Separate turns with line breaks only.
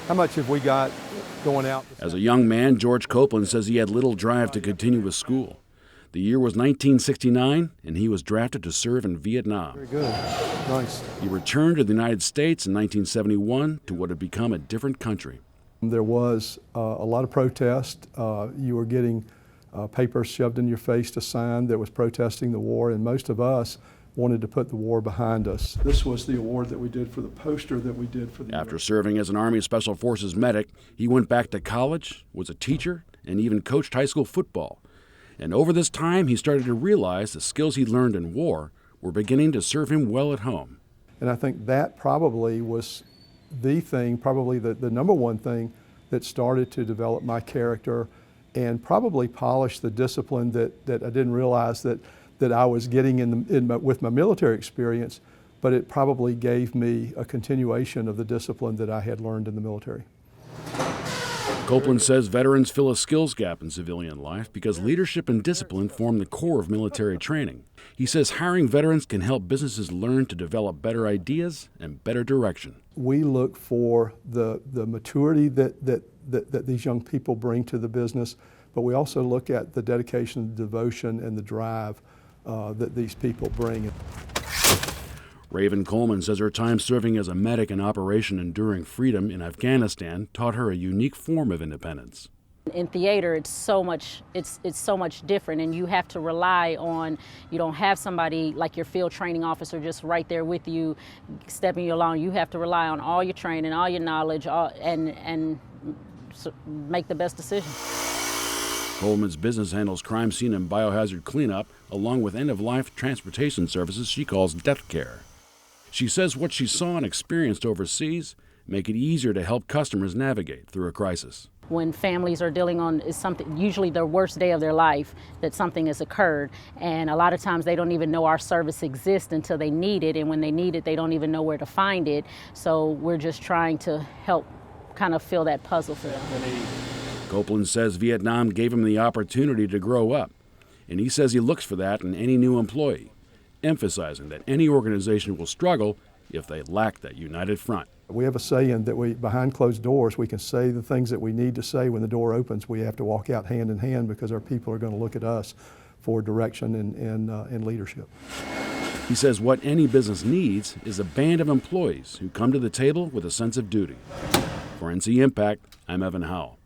How much have we got going out?
As a young man, George Copeland says he had little drive to continue with school. The year was 1969, and he was drafted to serve in Vietnam.
Very good. Nice.
He returned to the United States in 1971 to what had become a different country.
There was a lot of protest. You were getting papers shoved in your face to sign that was protesting the war, and most of us wanted to put the war behind us. This was the award that we did for the poster that we did for the
After serving as an Army Special Forces medic, he went back to college, was a teacher, and even coached high school football. And over this time, he started to realize the skills he learned in war were beginning to serve him well at home.
And I think that probably was the thing, probably the number one thing that started to develop my character and probably polish the discipline that I didn't realize that I was getting with my military experience, but it probably gave me a continuation of the discipline that I had learned in the military.
Copeland says veterans fill a skills gap in civilian life because leadership and discipline form the core of military training. He says hiring veterans can help businesses learn to develop better ideas and better direction.
We look for the maturity that these young people bring to the business, but we also look at the dedication, the devotion, and the drive that these people bring.
Raven Coleman says her time serving as a medic in Operation Enduring Freedom in Afghanistan taught her a unique form of independence.
In theater, it's so much different, and you have to rely on, you don't have somebody like your field training officer just right there with you, stepping you along. You have to rely on all your training, all your knowledge, and make the best decision.
Coleman's business handles crime scene and biohazard cleanup, along with end-of-life transportation services she calls death care. She says what she saw and experienced overseas make it easier to help customers navigate through a crisis.
When families are dealing on something, usually their worst day of their life, that something has occurred, and a lot of times they don't even know our service exists until they need it, and when they need it, they don't even know where to find it. So we're just trying to help kind of fill that puzzle for them.
Copeland says Vietnam gave him the opportunity to grow up, and he says he looks for that in any new employee, emphasizing that any organization will struggle if they lack that united front.
We have a saying that behind closed doors, we can say the things that we need to say. When the door opens, we have to walk out hand in hand because our people are going to look at us for direction and leadership.
He says what any business needs is a band of employees who come to the table with a sense of duty. For NC Impact, I'm Evan Howell.